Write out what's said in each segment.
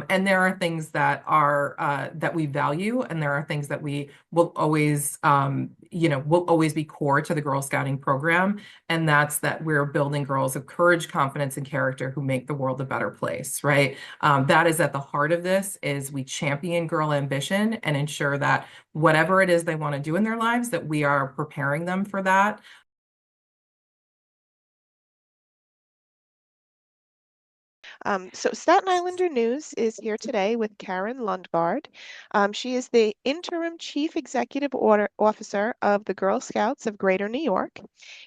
And there are things that are that we value, and there are things that we will always, will always be core to the Girl Scouting program. And that's that we're building girls of courage, confidence, and character who make the world a better place, right? That is at the heart of this, is we champion girl ambition and ensure that whatever it is they want to do in their lives, that we are preparing them for that. So Staten Islander News is here today with Karen Lundgard. She is the interim chief executive officer of the Girl Scouts of Greater New York.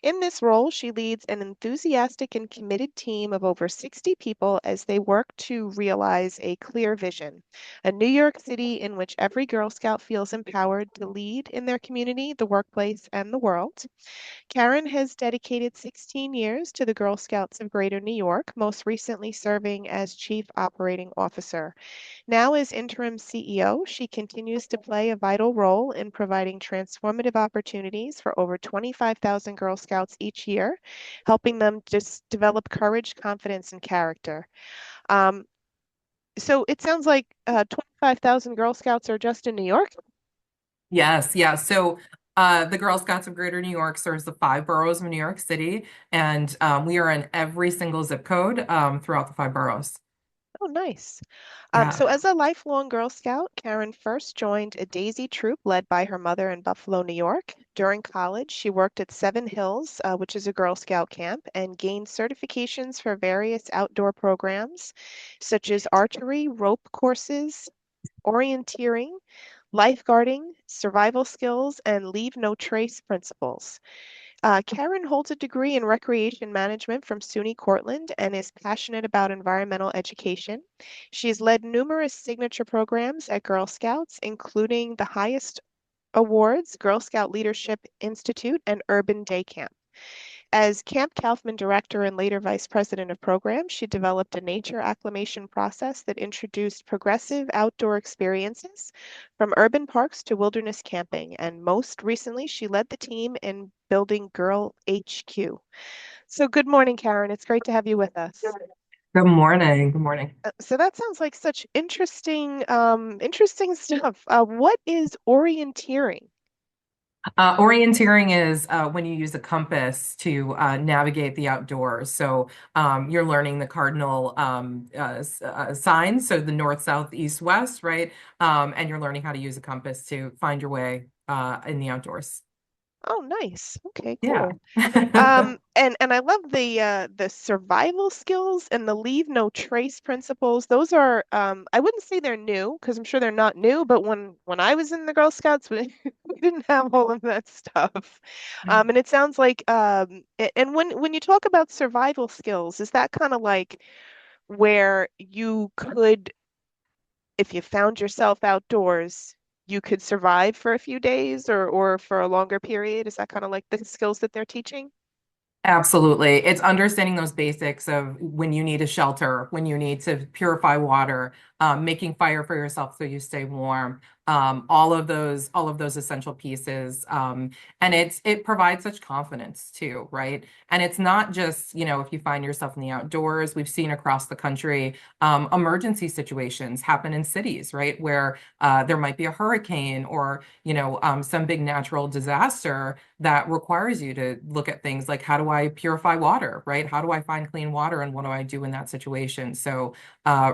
In this role, she leads an enthusiastic and committed team of over 60 people as they work to realize a clear vision, a New York City in which every Girl Scout feels empowered to lead in their community, the workplace, and the world. Karen has dedicated 16 years to the Girl Scouts of Greater New York, most recently serving as Chief Operating Officer. Now, as interim CEO, she continues to play a vital role in providing transformative opportunities for over 25,000 Girl Scouts each year, helping them just develop courage, confidence, and character. Um, so it sounds like 25,000 Girl Scouts are just in New York. Yes, yeah. So the Girl Scouts of Greater New York serves the five boroughs of New York City, and we are in every single zip code throughout the five boroughs. Oh, nice. Yeah. So, as a lifelong Girl Scout, Karen first joined a Daisy troop led by her mother in Buffalo, New York. During college, she worked at Seven Hills, which is a Girl Scout camp, and gained certifications for various outdoor programs, such as archery, rope courses, orienteering, lifeguarding, survival skills, and leave no trace principles. Karen holds a degree in recreation management from SUNY Cortland and is passionate about environmental education. She has led numerous signature programs at Girl Scouts, including the highest awards, Girl Scout Leadership Institute, and Urban Day Camp. As Camp Kaufman Director and later Vice President of Programs, she developed a nature acclimation process that introduced progressive outdoor experiences from urban parks to wilderness camping. And most recently, she led the team in building Girl HQ. So, good morning, Karen. It's great to have you with us. Good morning. Good morning. So that sounds like such interesting stuff. What is orienteering? Orienteering is when you use a compass to navigate the outdoors. So you're learning the cardinal signs, so the north, south, east, west, right? And you're learning how to use a compass to find your way in the outdoors. Oh, nice. Okay, Yeah. cool. And I love the survival skills and the leave no trace principles. Those are I wouldn't say they're new because I'm sure they're not new, but when I was in the Girl Scouts, we didn't have all of that stuff. And it sounds like and when you talk about survival skills, is that kind of like where you could, if you found yourself outdoors, you could survive for a few days or for a longer period? Is that kind of like the skills that they're teaching? Absolutely. It's understanding those basics of when you need a shelter, when you need to purify water, making fire for yourself so you stay warm. All of those essential pieces. And it provides such confidence too, right? And it's not just, if you find yourself in the outdoors, we've seen across the country, emergency situations happen in cities, right? Where there might be a hurricane or, some big natural disaster that requires you to look at things like how do I purify water, right? How do I find clean water and what do I do in that situation? So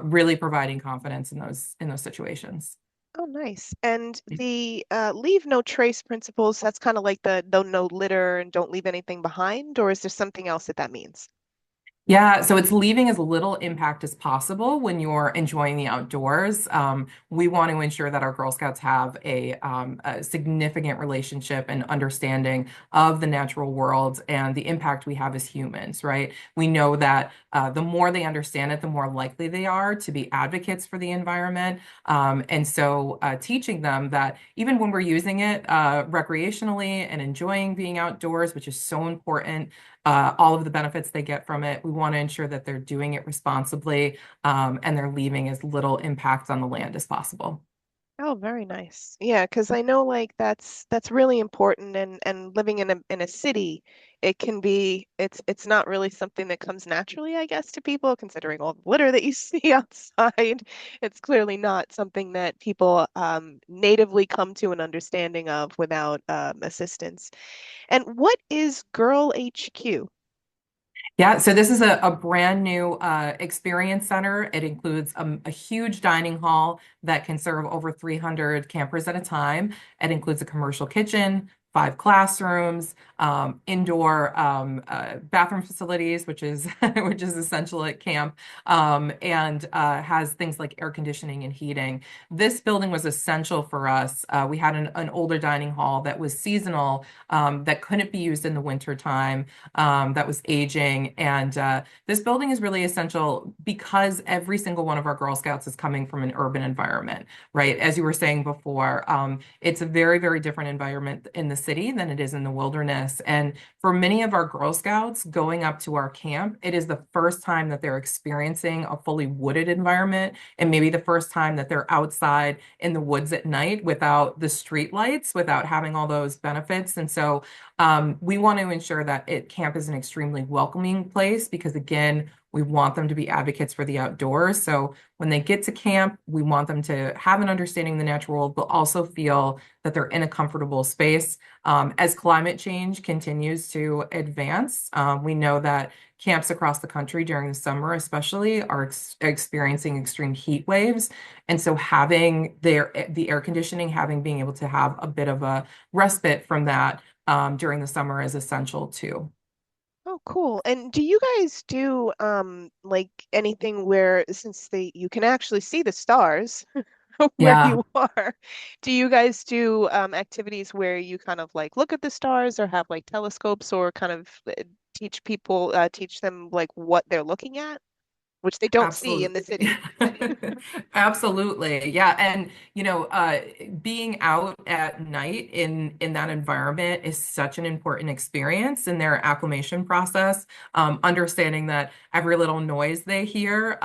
really providing confidence in those situations. Oh, nice. And the leave no trace principles, that's kind of like the no litter and don't leave anything behind, or is there something else that that means? Yeah, so it's leaving as little impact as possible when you're enjoying the outdoors. We want to ensure that our Girl Scouts have a significant relationship and understanding of the natural world and the impact we have as humans, right? We know that the more they understand it, the more likely they are to be advocates for the environment. And so teaching them that even when we're using it recreationally and enjoying being outdoors, which is so important, all of the benefits they get from it. We want to ensure that they're doing it responsibly, and they're leaving as little impact on the land as possible. Oh, very nice. Yeah, because I know like that's really important and living in a city, it can be it's not really something that comes naturally, I guess, to people, considering all the litter that you see outside. It's clearly not something that people natively come to an understanding of without assistance. And what is Girl HQ? Yeah, so this is a brand new experience center. It includes a huge dining hall that can serve over 300 campers at a time. It includes a commercial kitchen, 5 classrooms, indoor bathroom facilities, which is which is essential at camp, and has things like air conditioning and heating. This building was essential for us. We had an older dining hall that was seasonal, that couldn't be used in the winter time, that was aging. And this building is really essential because every single one of our Girl Scouts is coming from an urban environment, right? As you were saying before, it's a very, very different environment in the city than it is in the wilderness. And for many of our Girl Scouts going up to our camp, it is the first time that they're experiencing a fully wooded environment, and maybe the first time that they're outside in the woods at night without the street lights, without having all those benefits. And so we want to ensure that camp is an extremely welcoming place because, again, we want them to be advocates for the outdoors. So when they get to camp, we want them to have an understanding of the natural world, but also feel that they're in a comfortable space. As climate change continues to advance, we know that camps across the country during the summer, especially, are experiencing extreme heat waves. And so having the air conditioning, having being able to have a bit of a respite from that during the summer is essential too. Oh, cool. And do you guys do like anything where since they you can actually see the stars where Yeah, you are, do you guys do activities where you kind of like look at the stars or have like telescopes or kind of teach them like what they're looking at, which they don't see in absolutely. the city? Absolutely. Yeah. And being out at night in that environment is such an important experience in their acclimation process. Understanding that every little noise they hear,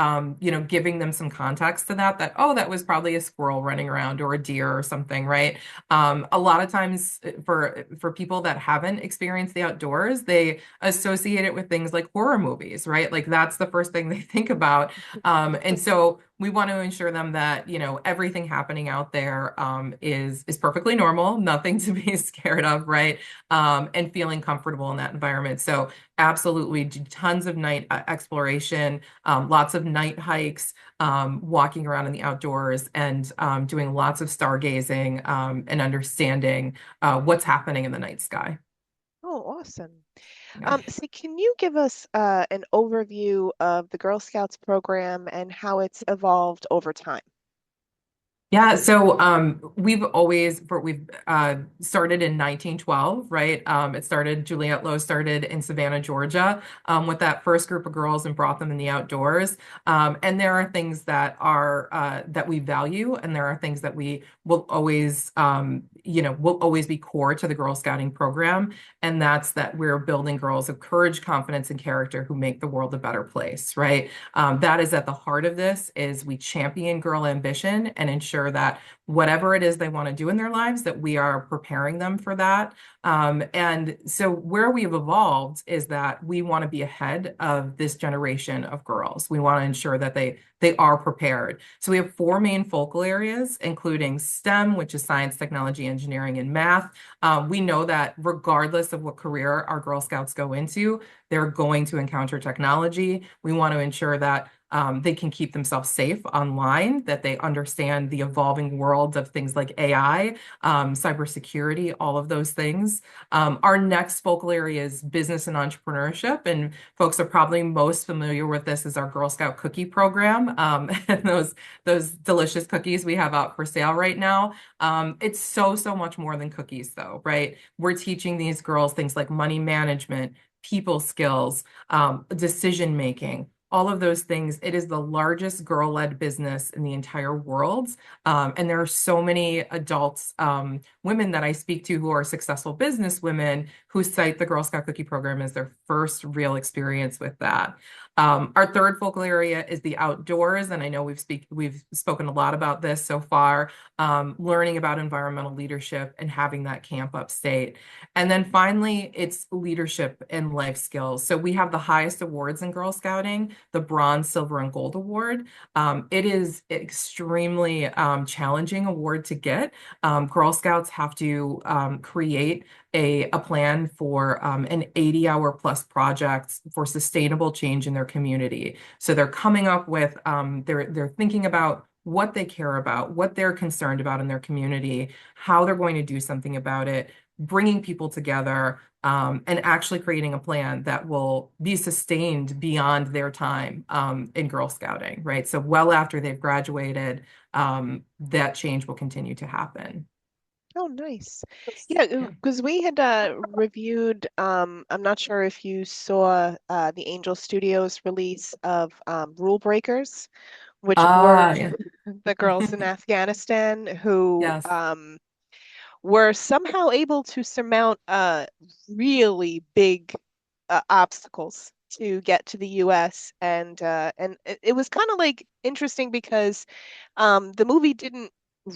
giving them some context to that, oh, that was probably a squirrel running around or a deer or something, right? A lot of times for people that haven't experienced the outdoors, they associate it with things like horror movies, right? Like that's the first thing they think about. And so we want to ensure them that, everything happening out there is perfectly normal, nothing to be scared of, right? And feeling comfortable in that environment. So absolutely tons of night exploration, lots of night hikes, walking around in the outdoors, and doing lots of stargazing, and understanding what's happening in the night sky. Oh, awesome. Yeah. So can you give us an overview of the Girl Scouts program and how it's evolved over time? Yeah, so we've started in 1912, right? Juliette Lowe started in Savannah, Georgia, with that first group of girls and brought them in the outdoors. And there are things that we value, and there are things that we will always be core to the Girl Scouting program, and that's that we're building girls of courage, confidence, and character who make the world a better place, right? That is at the heart of this. Is we champion girl ambition and ensure that whatever it is they want to do in their lives, that we are preparing them for that. And so where we've evolved is that we want to be ahead of this generation of girls. We want to ensure that they are prepared. So we have 4 main focal areas, including STEM, which is science, technology, engineering, and math. We know that regardless of what career our Girl Scouts go into, they're going to encounter technology. We want to ensure that they can keep themselves safe online, that they understand the evolving world of things like AI, cybersecurity, all of those things. Our next focal area is business and entrepreneurship, and folks are probably most familiar with this as our Girl Scout cookie program, and those delicious cookies we have out for sale right now. It's so much more than cookies, though, right? We're teaching these girls things like money management, people skills, decision making, all of those things. It is the largest girl-led business in the entire world. And there are so many adults, women that I speak to who are successful business women who cite the Girl Scout Cookie Program as their first real experience with that. Our third focal area is the outdoors, and I know we've spoken a lot about this so far, learning about environmental leadership and having that camp upstate. And then finally, it's leadership and life skills. So we have the highest awards in Girl Scouting, the Bronze, Silver, and Gold Award. It is extremely challenging award to get. Girl Scouts have to create a plan for an 80-hour plus project for sustainable change in their community. So they're coming up with, they're thinking about what they care about, what they're concerned about in their community, how they're going to do something about it, bringing people together, and actually creating a plan that will be sustained beyond their time in Girl Scouting, right? So well after they've graduated, that change will continue to happen. Oh, nice. Yeah, Yeah. because we had reviewed, I'm not sure if you saw the Angel Studios release of Rule Breakers, which were Ah, yeah. the girls in Afghanistan who Yes. were somehow able to surmount really big obstacles to get to the US, and it was kind of like interesting because the movie didn't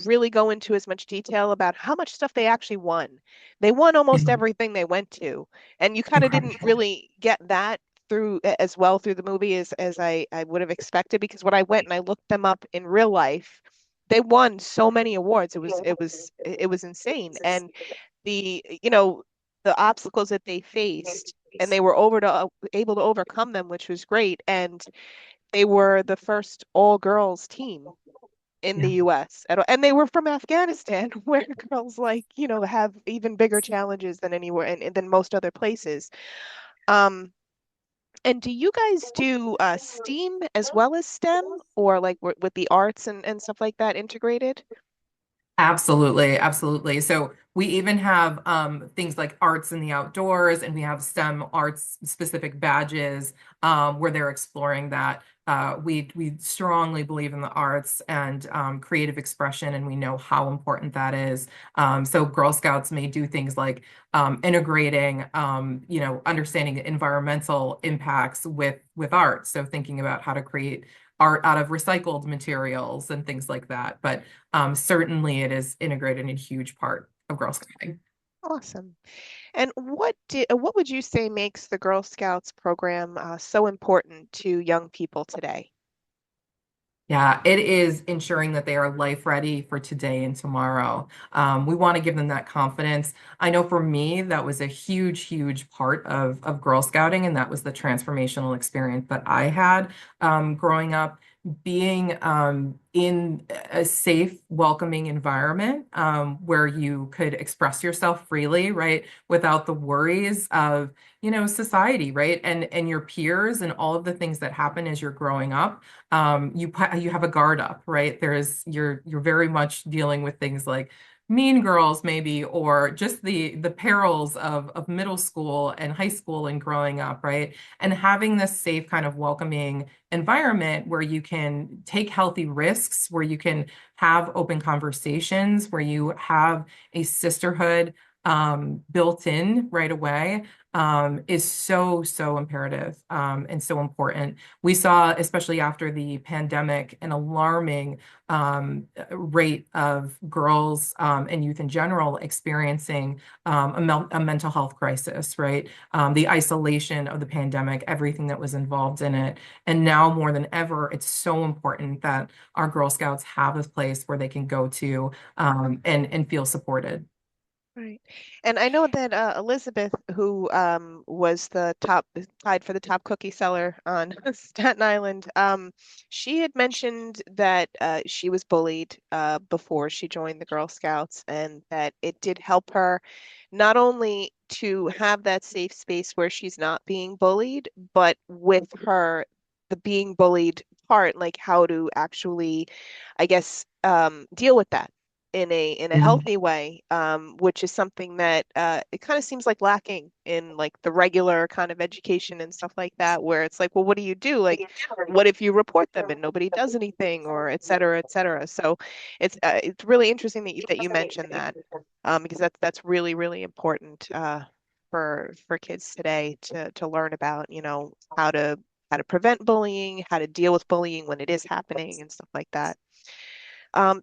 really go into as much detail about how much stuff they actually won. They won almost Yeah. everything they went to, and you kind of didn't Incredible. really get that through as well through the movie as I would have expected, because when I went and I looked them up in real life, they won so many awards. It was insane. And the obstacles that they faced, and they were able to overcome them, which was great. And they were the first all girls team in the Yeah. US and they were from Afghanistan, where girls have even bigger challenges than anywhere and than most other places. Um, and do you guys do STEAM as well as STEM, or like with the arts and stuff like that integrated? Absolutely, absolutely. So we even have things like arts in the outdoors, and we have STEM arts specific badges where they're exploring that. We strongly believe in the arts and creative expression, and we know how important that is. So Girl Scouts may do things like integrating, understanding environmental impacts with art. So thinking about how to create art out of recycled materials and things like that. But certainly it is integrated in a huge part of Girl Scouting. Awesome. And what would you say makes the Girl Scouts program so important to young people today? Yeah, it is ensuring that they are life ready for today and tomorrow. We want to give them that confidence. I know for me, that was a huge, huge part of Girl Scouting, and that was the transformational experience that I had growing up. Being in a safe, welcoming environment where you could express yourself freely, right, without the worries of, society, right, and your peers and all of the things that happen as you're growing up. You have a guard up, right? You're very much dealing with things like mean girls maybe, or just the perils of middle school and high school and growing up, right? And having this safe kind of welcoming environment where you can take healthy risks, where you can have open conversations, where you have a sisterhood built in right away, is so, so imperative, and so important. We saw, especially after the pandemic, an alarming rate of girls and youth in general experiencing a mental health crisis, right? The isolation of the pandemic, everything that was involved in it. And now more than ever, it's so important that our Girl Scouts have a place where they can go to and feel supported. Right. And I know that Elizabeth, who was tied for the top cookie seller on Staten Island, she had mentioned that she was bullied before she joined the Girl Scouts, and that it did help her not only to have that safe space where she's not being bullied, but with her, the being bullied part, like how to actually, I guess, deal with that in a healthy way, which is something that it kind of seems like lacking in like the regular kind of education and stuff like that, where it's like, well, what do you do? Like, what if you report them and nobody does anything, or et cetera, et cetera. So it's really interesting that you mentioned that, because that's really really important for kids today to learn about, how to prevent bullying, how to deal with bullying when it is happening, and stuff like that.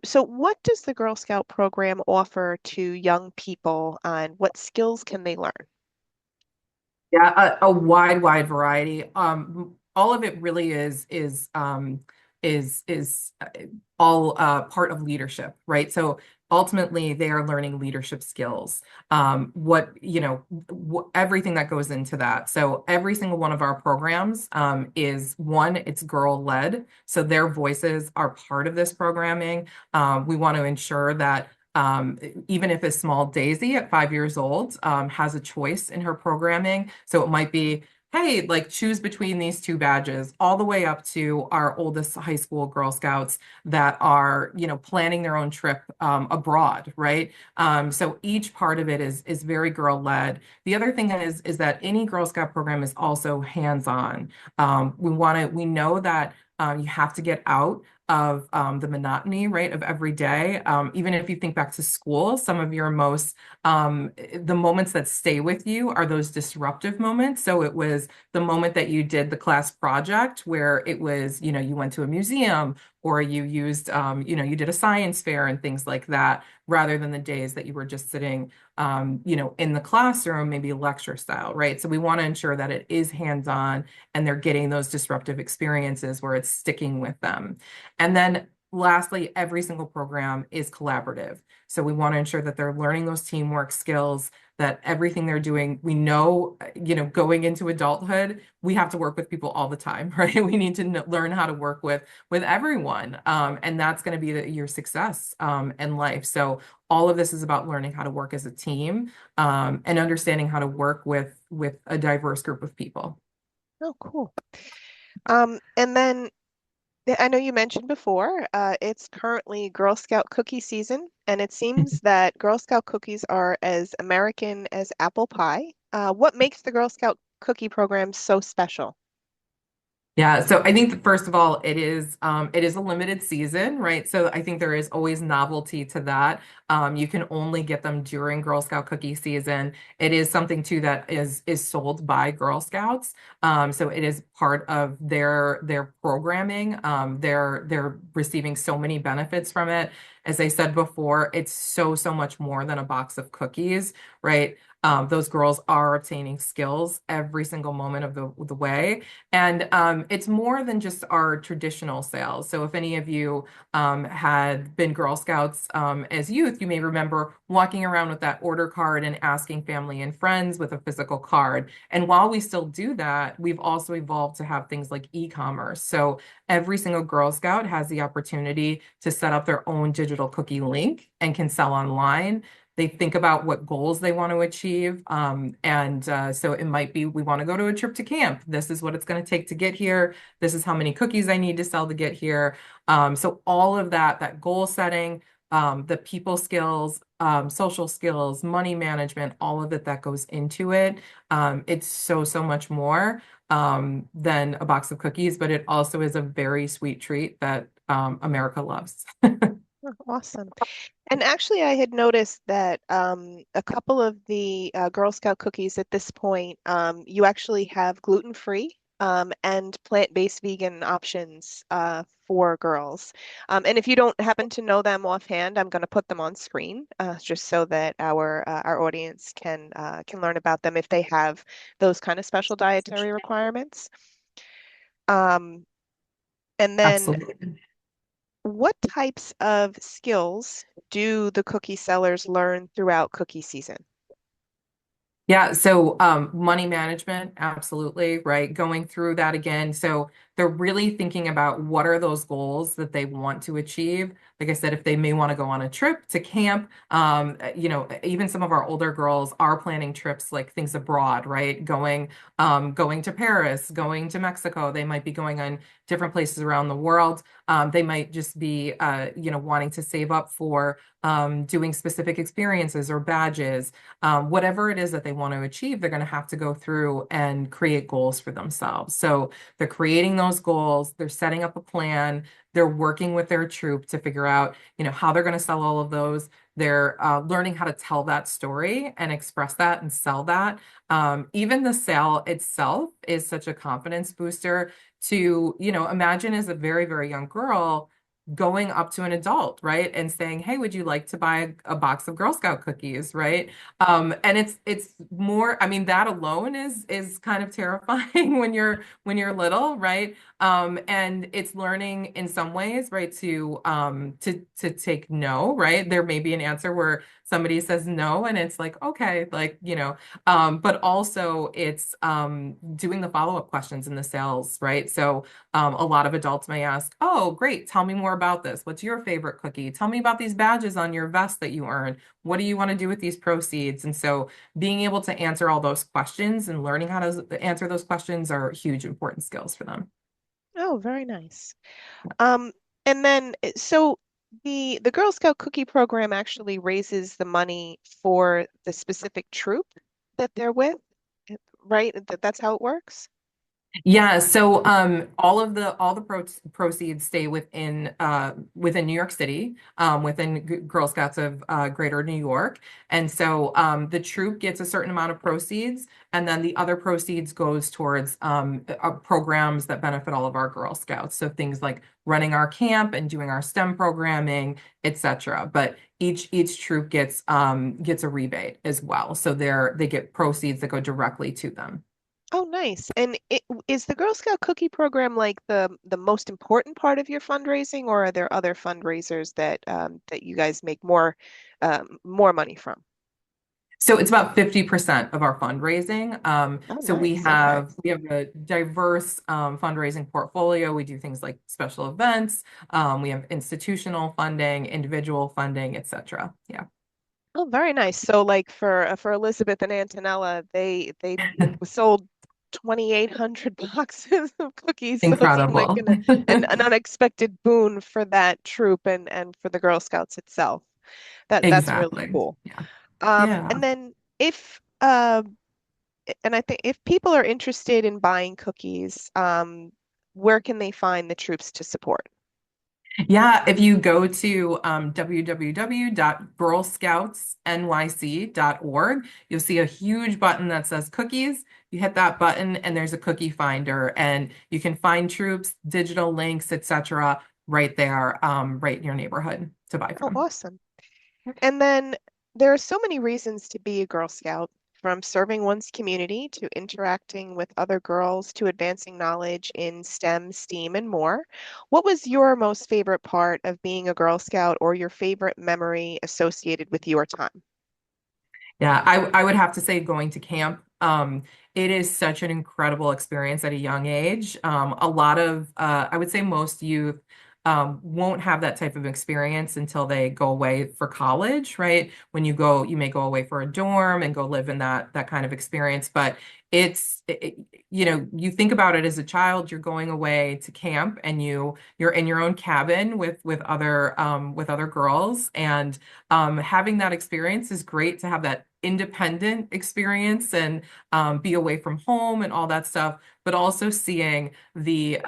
So, what does the Girl Scout program offer to young people, and what skills can they learn? Yeah, a wide variety. All of it really is all part of leadership, right? So ultimately, they are learning leadership skills. Everything that goes into that. So every single one of our programs is one, it's girl-led. So their voices are part of this programming. We want to ensure that even if a small Daisy at 5 years old has a choice in her programming. So it might be, hey, like choose between these two badges, all the way up to our oldest high school Girl Scouts that are, planning their own trip abroad, right? So each part of it is very girl-led. The other thing is that any Girl Scout program is also hands-on. We know that you have to get out of the monotony, right, of every day. Even if you think back to school, some of your the moments that stay with you are those disruptive moments. So it was the moment that you did the class project where it was, you went to a museum or you used, you did a science fair and things like that, rather than the days that you were just sitting, in the classroom, maybe lecture style, right? So we want to ensure that it is hands-on and they're getting those disruptive experiences where it's sticking with them. And then lastly, every single program is collaborative. So we want to ensure that they're learning those teamwork skills, that everything they're doing, we know, going into adulthood, we have to work with people all the time, right? We need to learn how to work with everyone. And that's going to be your success in life. So all of this is about learning how to work as a team and understanding how to work with a diverse group of people. Oh, cool. And then I know you mentioned before, it's currently Girl Scout cookie season, and it seems that Girl Scout cookies are as American as apple pie. What makes the Girl Scout cookie program so special? Yeah, so I think that first of all, it is a limited season, right? So I think there is always novelty to that. You can only get them during Girl Scout cookie season. It is something too that is sold by Girl Scouts. So it is part of their programming. They're receiving so many benefits from it. As I said before, it's so much more than a box of cookies, right? Those girls are obtaining skills every single moment of the way. And it's more than just our traditional sales. So if any of you had been Girl Scouts as youth, you may remember walking around with that order card and asking family and friends with a physical card. And while we still do that, we've also evolved to have things like e-commerce. So every single Girl Scout has the opportunity to set up their own digital cookie link and can sell online. They think about what goals they want to achieve. And so it might be, we want to go to a trip to camp. This is what it's going to take to get here. This is how many cookies I need to sell to get here. So all of that goal setting, the people skills, social skills, money management, all of it that goes into it. It's so much more than a box of cookies, but it also is a very sweet treat that America loves. Oh, awesome. And actually, I had noticed that a couple of the Girl Scout cookies at this point, you actually have gluten-free and plant-based vegan options for girls. And if you don't happen to know them offhand, I'm going to put them on screen just so that our audience can learn about them if they have those kind of special dietary requirements. Um, and then Absolutely. what types of skills do the cookie sellers learn throughout cookie season? Yeah, so money management, absolutely, right? Going through that again. So they're really thinking about what are those goals that they want to achieve. like I said, if they may want to go on a trip to camp, even some of our older girls are planning trips like things abroad, right? Going to Paris, going to Mexico. They might be going on different places around the world. They might just be, wanting to save up for doing specific experiences or badges. Whatever it is that they want to achieve, they're going to have to go through and create goals for themselves. So they're creating those goals, they're setting up a plan, they're working with their troop to figure out, how they're going to sell all of those. They're learning how to tell that story and express that and sell that. Even the sale itself is such a confidence booster to, imagine as a very, very young girl going up to an adult, right? And saying, "Hey, would you like to buy a box of Girl Scout cookies?" Right? And it's more, I mean, that alone is kind of terrifying when you're little, right? And it's learning in some ways, right, to take no, right? There may be an answer where somebody says no, and it's like, okay, like, but also it's doing the follow-up questions in the sales, right? So a lot of adults may ask, "Oh, great, tell me more about this. What's your favorite cookie? Tell me about these badges on your vest that you earn. What do you want to do with these proceeds?" And so being able to answer all those questions and learning how to answer those questions are huge, important skills for them. Oh, very nice. Um, and then so the Girl Scout cookie program actually raises the money for the specific troop that they're with, right? That's how it works? Yeah, so all the proceeds stay within New York City, within Girl Scouts of Greater New York. And so the troop gets a certain amount of proceeds, and then the other proceeds goes towards programs that benefit all of our Girl Scouts. So things like running our camp and doing our STEM programming, etc. But each troop gets a rebate as well. So they get proceeds that go directly to them. Oh, nice. And is the Girl Scout cookie program like the most important part of your fundraising, or are there other fundraisers that you guys make more money from? So it's about 50% of our fundraising. Oh, So we nice. Okay. have we have a diverse fundraising portfolio. We do things like special events. We have institutional funding, individual funding, etc. Yeah. Oh, very nice. So like for Elizabeth and Antonella, they sold 2,800 boxes of cookies. So it seemed like Incredible. an unexpected boon for that troop and for the Girl Scouts itself. That's really Exactly. cool. Yeah. Yeah. And then if and I think if people are interested in buying cookies, where can they find the troops to support? Yeah, if you go to www.girlscoutsnyc.org, you'll see a huge button that says cookies. You hit that button and there's a cookie finder and you can find troops, digital links, etc. right there, right in your neighborhood to buy Oh, from. awesome. And then there are so many reasons to be a Girl Scout, from serving one's community to interacting with other girls to advancing knowledge in STEM, STEAM, and more. What was your most favorite part of being a Girl Scout or your favorite memory associated with your time? Yeah, I would have to say going to camp. It is such an incredible experience at a young age. A lot of, I would say most youth won't have that type of experience until they go away for college, right? When you go, you may go away for a dorm and go live in that kind of experience. But you think about it as a child, you're going away to camp and you're in your own cabin with other girls and having that experience is great to have that independent experience and be away from home and all that stuff, but also seeing the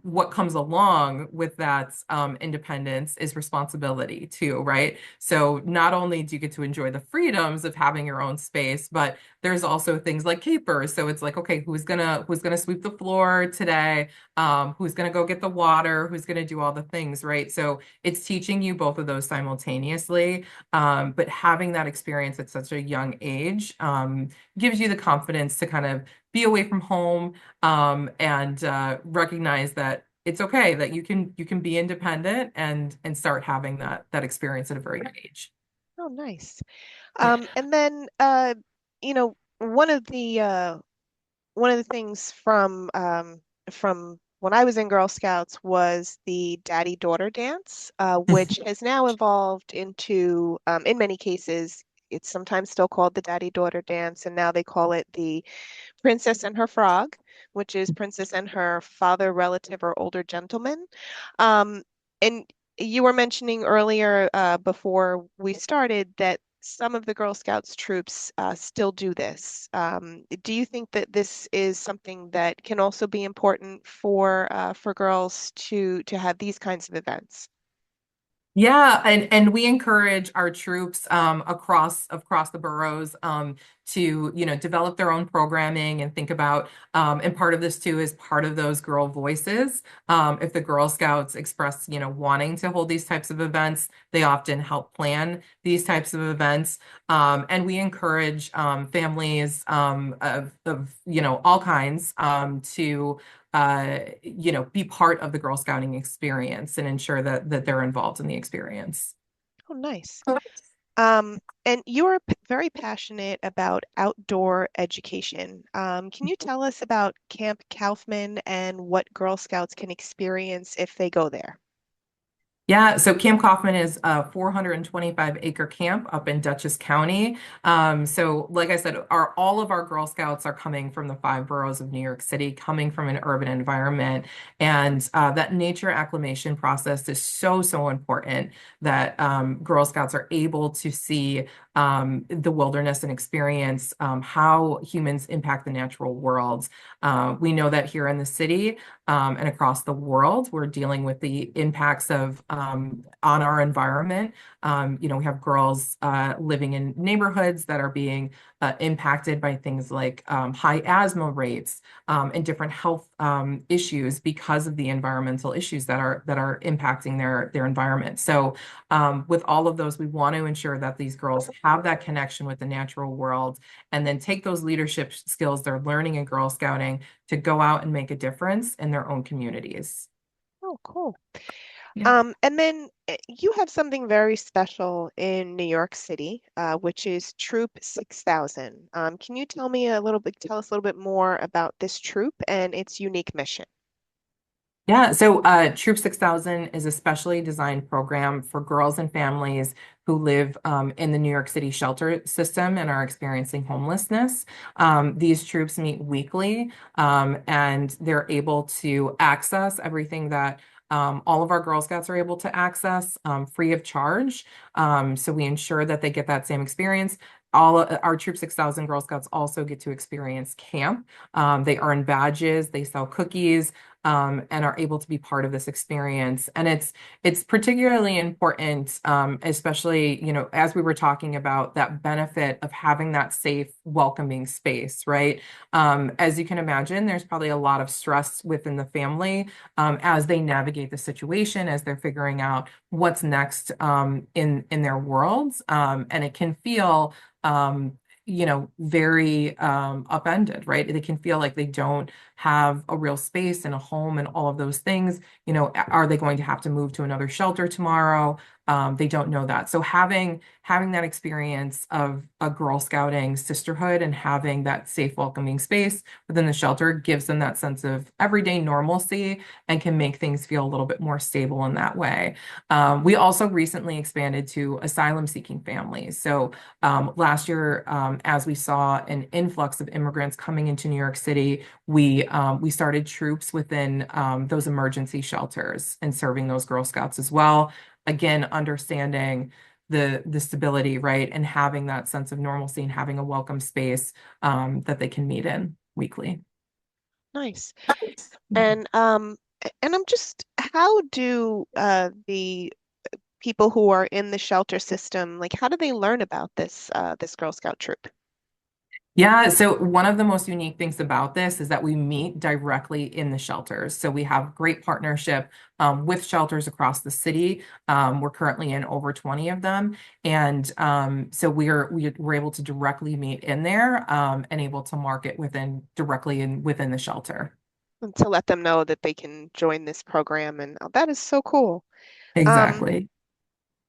what comes along with that independence is responsibility too, right? So not only do you get to enjoy the freedoms of having your own space, but there's also things like capers. So it's like, okay, who's gonna sweep the floor today? Who's gonna go get the water? Who's gonna do all the things, right? So it's teaching you both of those simultaneously. But having that experience at such a young age gives you the confidence to kind of be away from home and recognize that it's okay that you can be independent and start having that experience at a very young age. Oh, nice. Yeah. And then you know, one of the things from when I was in Girl Scouts was the daddy-daughter dance, which has now evolved into, in many cases, it's sometimes still called the daddy-daughter dance, and now they call it the Princess and Her Frog, which is princess and her father, relative, or older gentleman. Um, and you were mentioning earlier, before we started, that some of the Girl Scouts troops still do this. Do you think that this is something that can also be important for girls to have these kinds of events? Yeah, and we encourage our troops across the boroughs to develop their own programming and think about and part of this too is part of those girl voices. If the Girl Scouts express wanting to hold these types of events, they often help plan these types of events. And we encourage families of all kinds be part of the Girl Scouting experience and ensure that they're involved in the experience. Oh, nice. And you're very passionate about outdoor education. Can you tell us about Camp Kaufman and what Girl Scouts can experience if they go there? Yeah, so Camp Kaufman is a 425-acre camp up in Dutchess County. So like I said, all of our Girl Scouts are coming from the five boroughs of New York City, coming from an urban environment. And that nature acclimation process is so important that Girl Scouts are able to see the wilderness and experience how humans impact the natural world. We know that here in the city, and across the world, we're dealing with the impacts of on our environment. We have girls living in neighborhoods that are being impacted by things like high asthma rates and different health issues because of the environmental issues that are impacting their environment. So, with all of those, we want to ensure that these girls have that connection with the natural world, and then take those leadership skills they're learning in Girl Scouting to go out and make a difference in their own communities. Oh, cool. Yeah. And then you have something very special in New York City, which is Troop 6000. Can you tell us a little bit more about this troop and its unique mission? Yeah, so Troop 6000 is a specially designed program for girls and families who live in the New York City shelter system and are experiencing homelessness. These troops meet weekly and they're able to access everything that all of our Girl Scouts are able to access free of charge. So we ensure that they get that same experience. All our Troop 6000 Girl Scouts also get to experience camp. They earn badges, they sell cookies and are able to be part of this experience. And it's particularly important, especially, as we were talking about that benefit of having that safe, welcoming space, right? As you can imagine, there's probably a lot of stress within the family as they navigate the situation, as they're figuring out what's next in their worlds. And it can feel very upended, right? They can feel like they don't have a real space and a home and all of those things. Are they going to have to move to another shelter tomorrow? They don't know that. So having that experience of a Girl Scouting sisterhood and having that safe, welcoming space within the shelter gives them that sense of everyday normalcy and can make things feel a little bit more stable in that way. We also recently expanded to asylum seeking families. So last year, as we saw an influx of immigrants coming into New York City, we started troops within those emergency shelters and serving those Girl Scouts as well. Again, understanding the stability, right, and having that sense of normalcy and having a welcome space that they can meet in weekly. Nice. Yeah. And I'm just, how do the people who are in the shelter system, like, how do they learn about this Girl Scout troop? Yeah, so one of the most unique things about this is that we meet directly in the shelters. So we have great partnership with shelters across the city. We're currently in over 20 of them. And so we're able to directly meet in there and able to market within the shelter. And to let them know that they can join this program, and that is so cool. Um, Exactly.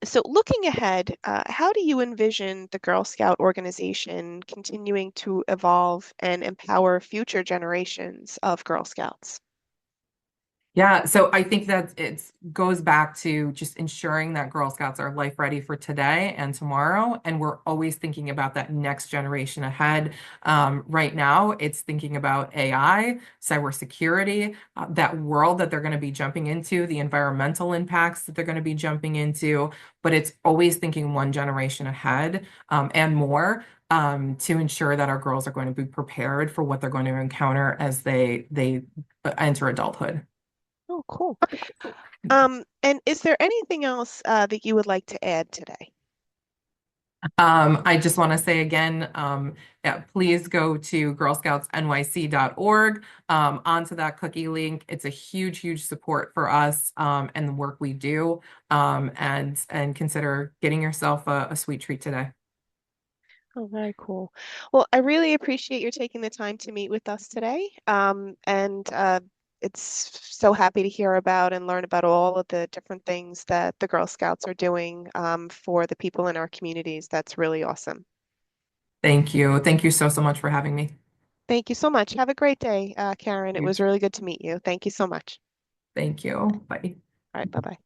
so looking ahead, how do you envision the Girl Scout organization continuing to evolve and empower future generations of Girl Scouts? Yeah, so I think that it goes back to just ensuring that Girl Scouts are life ready for today and tomorrow, and we're always thinking about that next generation ahead. Right now, it's thinking about AI, cybersecurity, that world that they're going to be jumping into, the environmental impacts that they're going to be jumping into, but it's always thinking one generation ahead, and more. To ensure that our girls are going to be prepared for what they're going to encounter as they enter adulthood. Oh, cool. And is there anything else that you would like to add today? I just want to say again, yeah, please go to girlscoutsnyc.org, onto that cookie link. It's a huge, huge support for us, and the work we do. And consider getting yourself a sweet treat today. Oh, very cool. Well, I really appreciate your taking the time to meet with us today. And it's so happy to hear about and learn about all of the different things that the Girl Scouts are doing for the people in our communities. That's really awesome. Thank you. Thank you so, so much for having me. Thank you so much. Have a great day, Karen. It You was too. really good to meet you. Thank you so much. Thank you. Bye. All right, bye-bye.